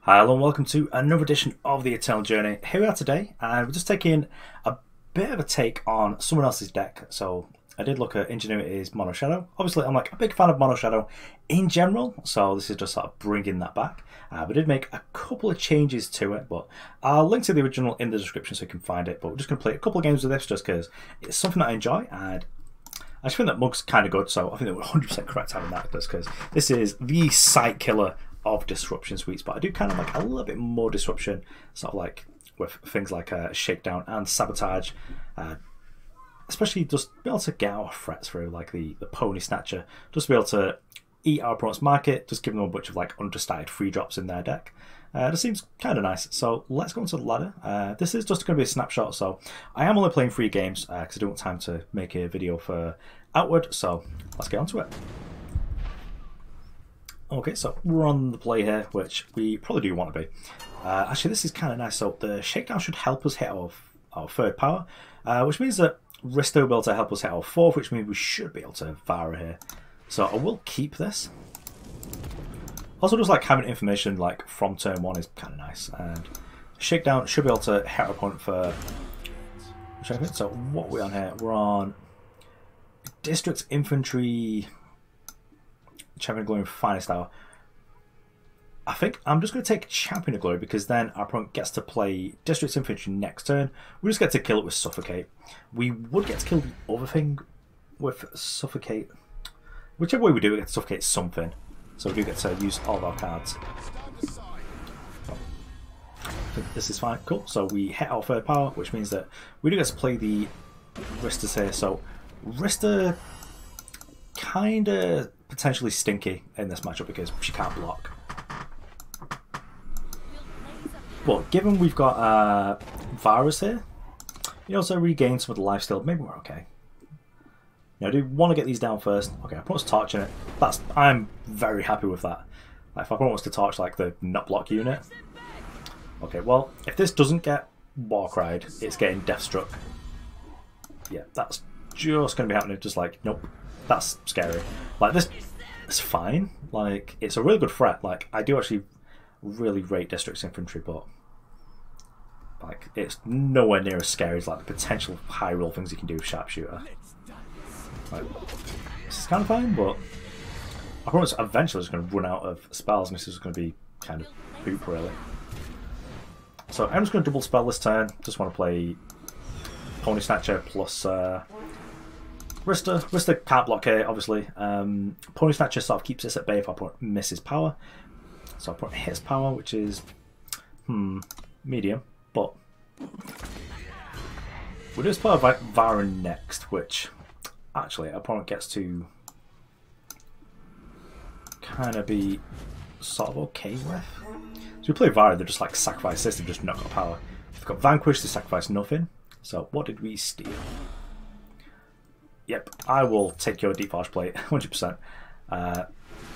Hello and welcome to another edition of the Eternal Journey. Here we are today, and we're just taking a bit of a take on someone else's deck. So I did look at Ingenuity's Mono Shadow. Obviously, I'm like a big fan of Mono Shadow in general, so this is just sort of bringing that back. We did make a couple of changes to it, but I'll link to the original in the description so you can find it. But we're just going to play a couple of games with this just because it's something that I enjoy, and I just think that mug's kind of good, so I think that we're 100% correct having that, just because this is the sight killer of disruption suites, but I do kind of like a little bit more disruption, sort of like with things like Shakedown and Sabotage, especially just be able to get our threats through, like the Ponysnatcher, just to be able to eat our opponent's market, just give them a bunch of like understated free drops in their deck. This seems kind of nice, so let's go into the ladder. This is just going to be a snapshot, so I am only playing 3 games because I don't want time to make a video for Outward, so let's get onto it. Okay, so we're on the play here, which we probably do want to be. Actually, this is kind of nice. So the Shakedown should help us hit our third power, which means that Rhysta will be able to help us hit our fourth, which means we should be able to Vara here. So I will keep this. Also, just like having information like from turn 1 is kind of nice. And Shakedown should be able to hit our opponent for... So what are we on here? We're on District Infantry... Champion of Glory and Finest Hour. I think I'm just going to take Champion of Glory because then our opponent gets to play District Infantry next turn. We just get to kill it with Suffocate. We would get to kill the other thing with Suffocate. Whichever way we do it, we get to Suffocate something. So we do get to use all of our cards. I think this is fine. Cool. So we hit our third power, which means that we do get to play the Rhysta here. So Rhysta kind of potentially stinky in this matchup because she can't block. But given we've got Vara's here, you also regain some of the life steal. Maybe we're okay. You know, I do want to get these down first. Okay, I put torching it. I'm very happy with that. Like, if I want us to torch like the nut block unit. Okay, well, if this doesn't get Warcry, it's getting Deathstruck. Yeah, that's just going to be happening. Just like, nope. That's scary. Like, this is fine. Like, it's a really good threat. Like, I do actually really rate District Infantry, but like, it's nowhere near as scary as like the potential high roll things you can do with Sharpshooter. Like, this is kind of fine, but I promise eventually just going to run out of spells, and this is going to be kind of poop, really. So I'm just going to double spell this turn. Just want to play Ponysnatcher plus Rhysta can't block here, obviously. Ponysnatcher sort of keeps this at bay if our opponent misses power. So our opponent hits power, which is medium, but we'll just play Vara next, which actually our opponent gets to kind of be sort of okay with. So we play Vara, they're just like sacrifice this, they've just not got power. If they've got Vanquish, they sacrifice nothing. So what did we steal? Yep, I will take your Deep Forge Plate, 100%.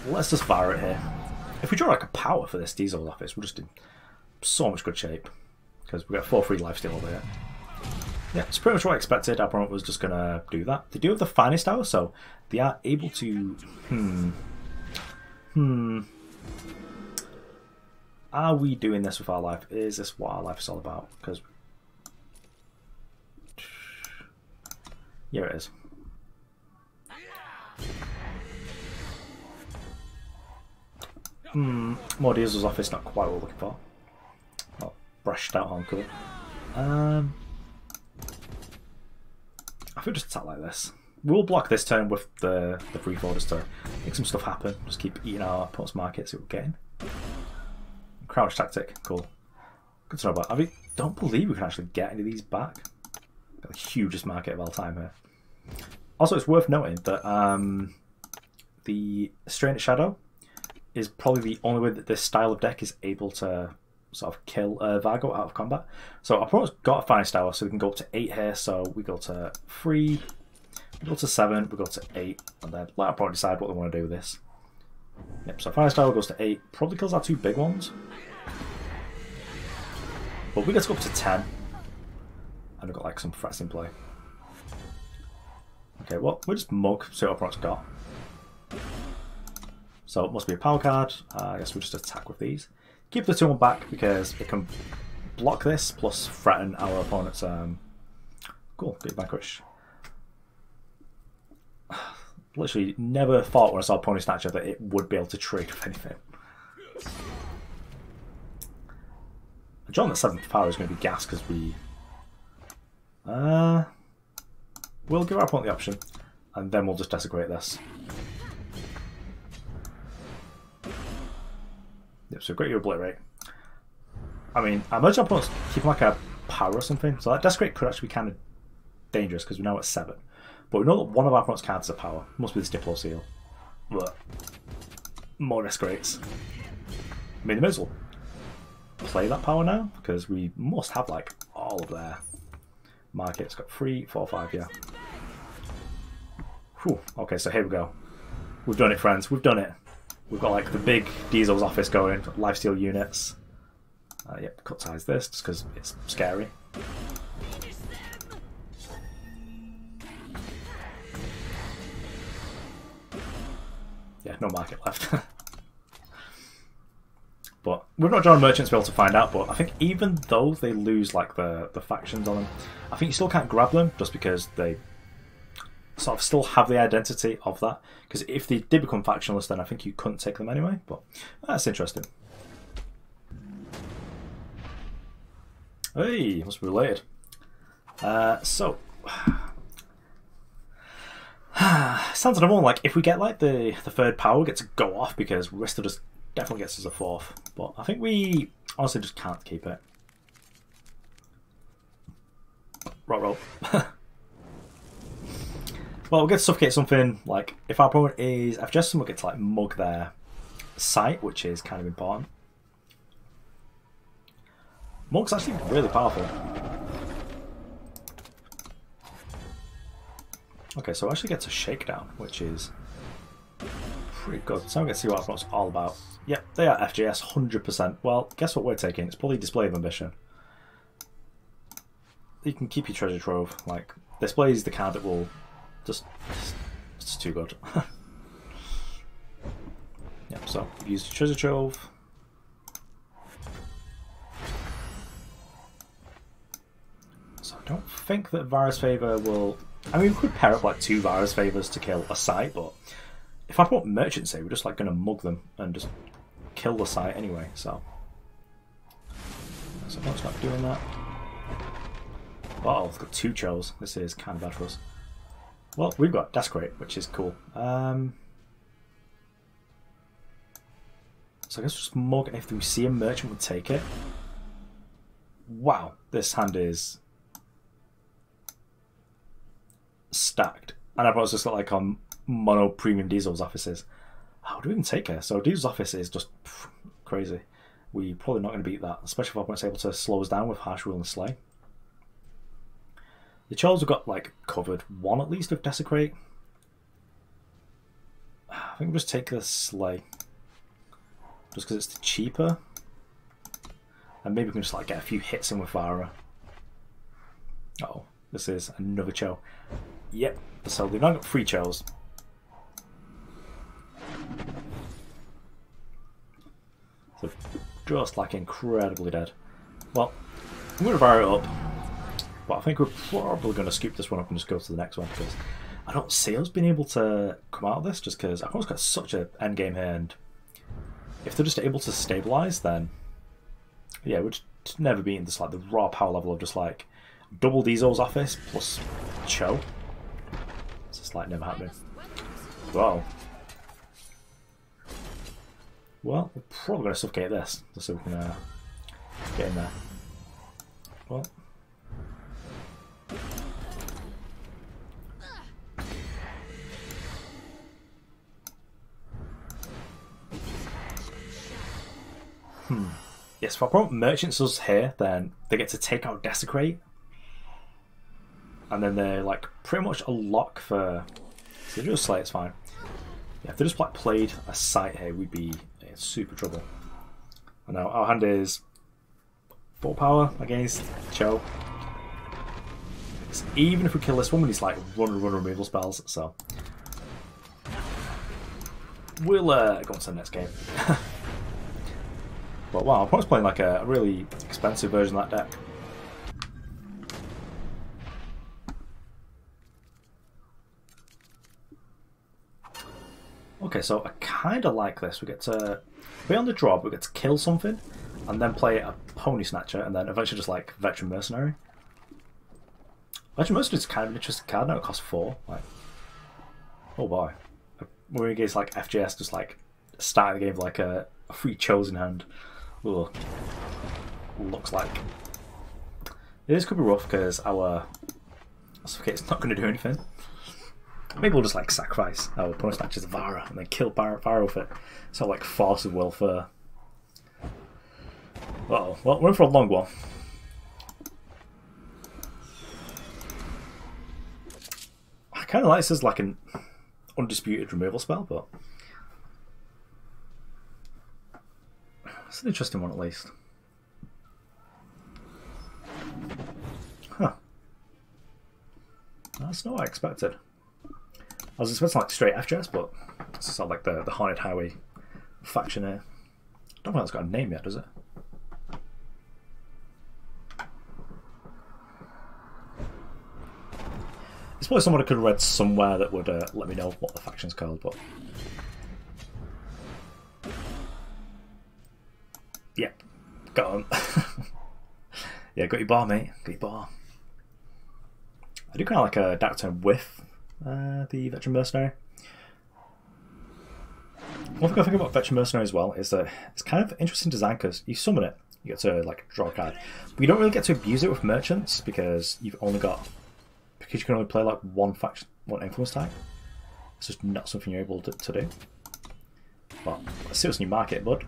Let's just Vara it here. If we draw like a power for this Dizo office, we're just in so much good shape. Because we've got 4 free lifesteal over here. Yeah, it's pretty much what I expected. Our opponent was just going to do that. They do have the Finest Hour, so they are able to... Are we doing this with our life? Is this what our life is all about? Because... yeah, it is. More Dizo's office, not quite what we're looking for. Not brushed out on colour. I think just attack like this. We'll block this turn with the free fall just to make some stuff happen. Just keep eating our opponent's market, see what we're getting. Crouch tactic, cool. Good to know about. I don't believe we can actually get any of these back. Got the hugest market of all time here. Also, it's worth noting that the Strain Shadow is probably the only way that this style of deck is able to sort of kill Vargo out of combat. So our opponent's got a Finest Hour, so we can go up to 8 here. So we go to 3, we go to 7, we go to 8, and then let our opponent decide what they want to do with this. Yep, so Finest Hour goes to 8, probably kills our 2 big ones. But we get to go up to 10. And we've got like some threats in play. Okay, well, we'll just mug, see what our opponent's got. So it must be a power card. I guess we'll just attack with these. keep the 2-1 back because it can block this plus threaten our opponent's. Cool, good vanquish. Literally never thought when I saw Ponysnatcher that it would be able to trade with anything. John at 7th power is going to be gas because we. We'll give our opponent the option, and then we'll just desecrate this. Yep, so great, you obliterate. I mean, I imagine our opponent's keeping like a power or something, so that desecrate could actually be kind of dangerous because we're now at 7. But we know that one of our opponent's cards is a power. Must be this Diplo seal. But more desecrates. I mean, they may as well play that power now because we must have like all of their markets. Got 3, 4, 5, yeah. Whew. Okay, so here we go. We've done it, friends. We've done it. We've got like the big Dizo's office going, lifesteal units. Yep, cut ties this just because it's scary. Yeah, no market left. But we've not drawn merchants to be able to find out, but I think even though they lose like the factions on them, I think you still can't grab them just because they sort of still have the identity of that. Because if they did become factionless, then I think you couldn't take them anyway, but that's interesting. Hey, must be related. So sounds like like if we get like the 3rd power, we get to go off because Rhysta just definitely gets us a 4th. But I think we honestly just can't keep it. Roll. Well, we'll get to suffocate something like if our opponent is FGS, we'll get to like mug their sight, which is kind of important. Mug's actually really powerful. Okay, so I actually get to Shakedown, which is pretty good. So I'm going to see what it's all about. Yep, they are FGS 100%. Well, guess what we're taking? It's probably Display of Ambition. You can keep your treasure trove. Like, Display is the card that will just... It's too good. Yep, so use treasure trove. So I don't think that Vara's Favour will... I mean, we could pair up like 2 Vara's Favours to kill a site, but if I put Merchant say, we're just like going to mug them and just kill the site anyway, so I'm not doing that. Oh, we've got 2 Chos. This is kind of bad for us. Well, we've got Desecrate, which is cool. So I guess just mug, if we see a Merchant, we'll take it. Wow, this hand is stacked. And everyone's just got like on mono premium Diesel's offices. How do we even take her? So Diesel's office is just crazy. We're probably not going to beat that, especially if our opponent's able to slow us down with Harsh Rule and Slay. The Chos have got like covered 1 at least of Desecrate. I think we'll just take the Slay. Just because it's cheaper. And maybe we can just like get a few hits in with Vara. Uh-oh, this is another Cho. Yep, so they've now got 3 Chos. So just like incredibly dead. Well, I'm going to Vara it up. But I think we're probably going to scoop this one up and just go to the next one because I don't see us being able to come out of this just because I've always got such an endgame here, and if they're just able to stabilise, then yeah, we're just never beating this like the raw power level of just like double Dizo's office plus Cho. It's just like never happening. Wow. Well, we're probably going to suffocate this just so we can get in there. Well. Yes, if our opponent merchants us here, then they get to take out Desecrate. And then they're like pretty much a lock for... So they just Slay, it's fine. Yeah, if they just like played a site here, we'd be in super trouble. And now our hand is 4 power against Cho. So even if we kill this one, we need like run removal spells, so... We'll go on to the next game. But wow, I was playing like a really expensive version of that deck. Okay, so I kind of like this. We get to be on the draw, but we get to kill something, and then play a Ponysnatcher, and then eventually just like Veteran Mercenary. Veteran Mercenary is kind of an interesting card now. It costs 4. Like, oh boy, we're against like FJS, just like starting the game with like a free chosen hand. Ooh. Looks like this could be rough because our Suffocate's not going to do anything. Maybe we'll just like sacrifice our Ponysnatcher's Vara and then kill Vara with it. So like force of will for. Uh-oh. Well, we're in for a long one. I kind of like this as like an undisputed removal spell, but it's an interesting one at least. Huh. That's not what I expected. I was expecting like straight FJS, but it's sort of like the Haunted Highway faction here. I don't think it's got a name yet, does it? It's probably someone I could have read somewhere that would let me know what the faction's called, but yeah, got on. Yeah, got your bar, mate. Got your bar. I do kind of like a Dark Turn with the Veteran Mercenary. One thing I think about Veteran Mercenary as well is that it's kind of interesting design because you summon it, you get to like draw a card, but you don't really get to abuse it with merchants because you've only got you can only play like one faction, one influence type. It's just not something you're able to do. But let's see what's in your market, bud.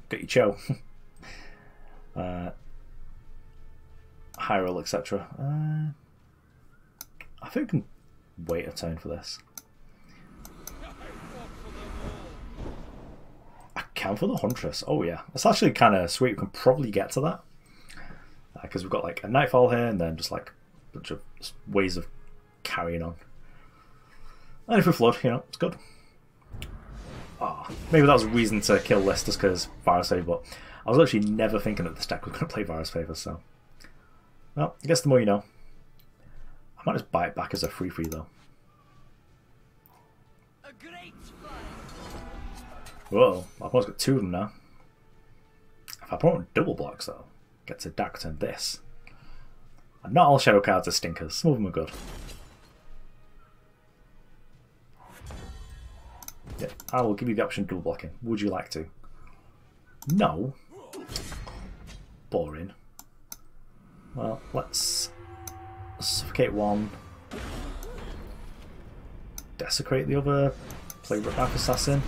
Got your Cho. Herald, etc. I think we can wait a turn for this. Acantha the Huntress. Oh yeah, that's actually kind of sweet. We can probably get to that because we've got like a Nightfall here, and then just like a bunch of ways of carrying on. And if we flood, you know, it's good. Ah, maybe that was a reason to kill this just because Vara's Favor, but I was actually never thinking that this deck was going to play Vara's Favor, so. Well, I guess the more you know. I might just buy it back as a free though. Whoa, my opponent's got 2 of them now. If my opponent double blocks though, gets a Dark Turn this. And not all shadow cards are stinkers, some of them are good. Yeah, I will give you the option of double blocking. Would you like to? No. Boring. Well, let's Suffocate one. Desecrate the other. Play Ripknife Assassin.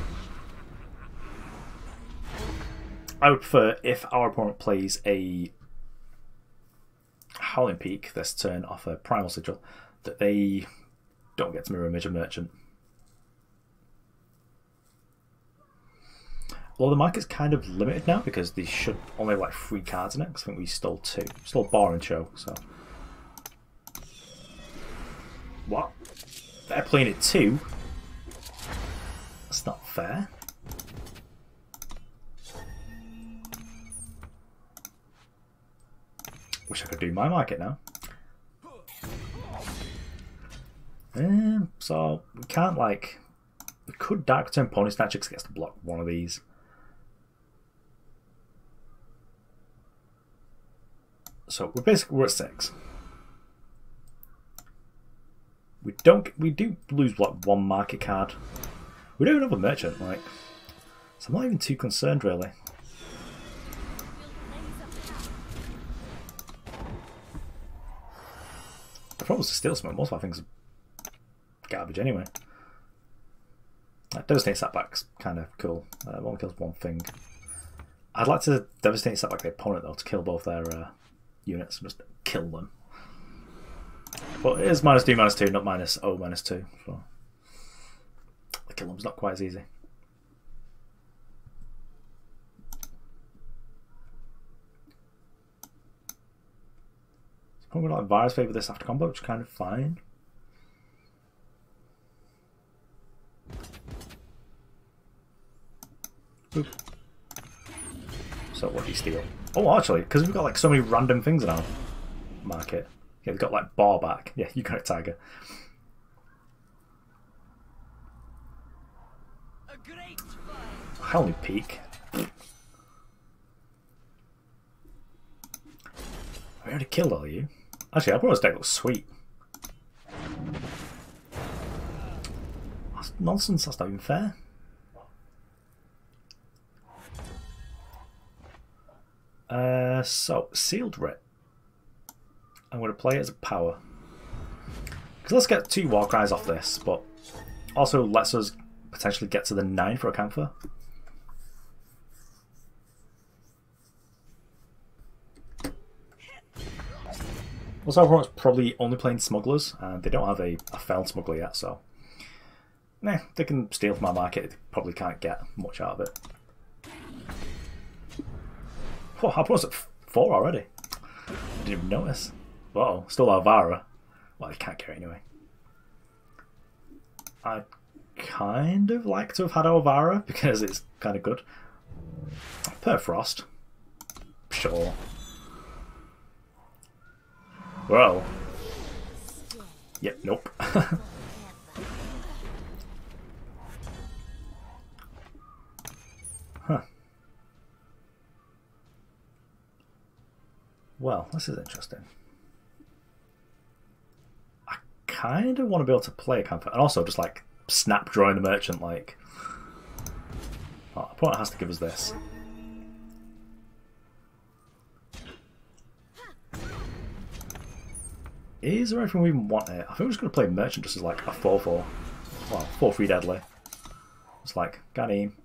I would prefer if our opponent plays a Howling Peak this turn off a Primal Sigil, that they don't get to mirror image a merchant. Well, the market's kind of limited now because they should only have like 3 cards in it, because I think we stole 2. Stole Bar and Cho, so. What? They're playing it 2? That's not fair. Wish I could do my market now. So we can't like. We could Dark Turn Ponysnatcher because it gets to block one of these. So we're at 6. We do lose like 1 market card. We don't even have a merchant, like, so I'm not even too concerned really. The problem is to steal something. Most of my things are garbage anyway. Devastating Setback's kind of cool. One kills 1 thing. I'd like to Devastating Setback the opponent though to kill both their units and just kill them. But it is -2, -2, not -0, -2. So the kill them's not quite as easy. Probably like Vara's Favor this after combo, which is kind of fine. Boop. So what do you steal? Oh, actually, because we've got like so many random things in our market. Yeah, we've got like bar back. Yeah, you got it, Tiger. Hell, peak. I already killed all you. Actually, I thought this deck looks sweet. That's nonsense, that's not even fair. So, Sealed Writ. I'm going to play it as a power. Because let's get 2 Warcries off this, but also lets us potentially get to the 9 for Acantha. Also, everyone's probably only playing Smugglers, and they don't have a Fell Smuggler yet, so they can steal from our market. They probably can't get much out of it. Oh, I was at 4 already. I didn't even notice. Uh-oh, still our Vara. Well, you can't get it anyway. I'd kind of like to have had our Vara because it's kind of good. Perfrost. Sure. Well. Yep, nope. Huh. Well, this is interesting. I kind of want to be able to play Acantha, and also just like snap drawing the merchant. Like, oh, the opponent has to give us this. Is there anything we even want here? I think we're just going to play merchant just as like a 4-4. Well, 4-3 deadly. It's like, got him.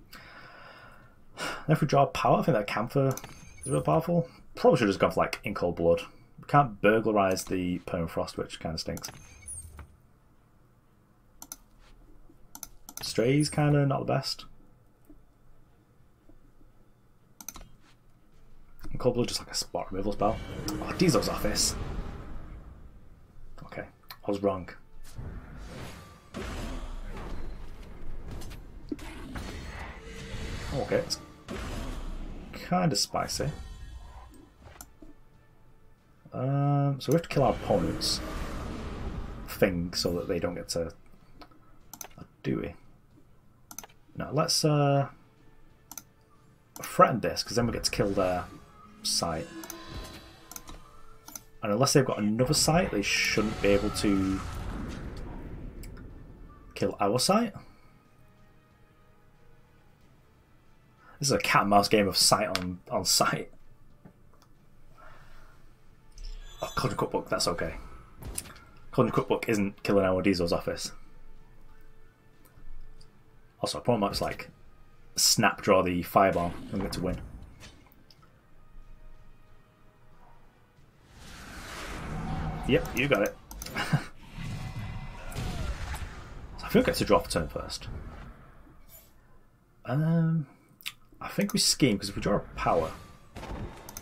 Then if we draw power, I think that Acantha is real powerful. Probably should have just gone for like In Cold Blood. We can't burglarize the Permafrost, which kind of stinks. Stray's kind of not the best. In Cold Blood, just like a spot removal spell. Oh, Dizo's Office. Okay, I was wrong. Okay, it's kind of spicy. So we have to kill our opponent's thing so that they don't get to... do we? No, let's threaten this, because then we get to kill their site. And unless they've got another site, they shouldn't be able to kill our site. This is a cat and mouse game of sight on sight. Oh, Cauldron Cookbook, that's okay. Cauldron Cookbook isn't killing our Dizo's Office. Also, I probably might just like snap draw the fireball and get to win. Yep, you got it. So I think I get to draw for turn first. I think we scheme because if we draw a power,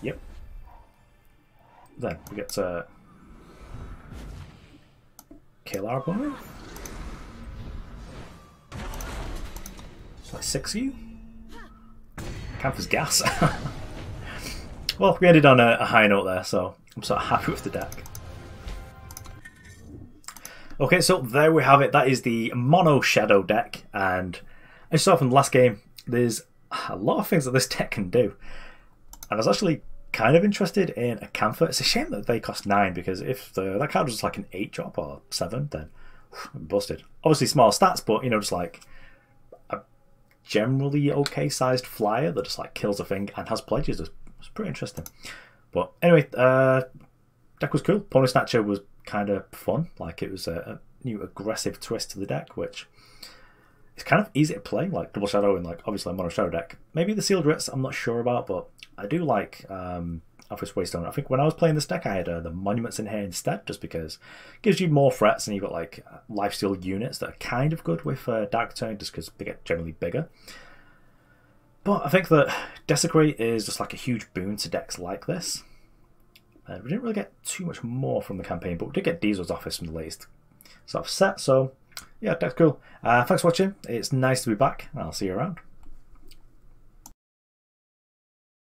yep. Then we get to kill our opponent. Like 6 of you. Acantha's gas. Well, we ended on a high note there, so I'm sort of happy with the deck. Okay, so there we have it. That is the Mono Shadow deck, and as you saw from the last game, there's a lot of things that this deck can do. And I was actually kind of interested in Acantha. It's a shame that they cost 9, because if that card was just like an 8 drop or 7, then I'm busted. Obviously small stats, but you know, just like a generally okay sized flyer that just like kills a thing and has pledges. It's pretty interesting. But anyway, deck was cool. Ponysnatcher was kind of fun. Like, it was a new aggressive twist to the deck, which is kind of easy to play, like Double Shadow and like obviously a Mono Shadow deck. Maybe the Sealed Writs I'm not sure about, but I do like Amethyst Waystone. I think when I was playing this deck I had the Monuments in here instead, just because it gives you more threats and you've got like lifesteal units that are kind of good with Dark Return, just because they get generally bigger. But I think that Desecrate is just like a huge boon to decks like this. We didn't really get too much more from the campaign, but we did get Dizo's Office from the latest sort of set, so yeah, deck's cool. Thanks for watching. It's nice to be back, and I'll see you around.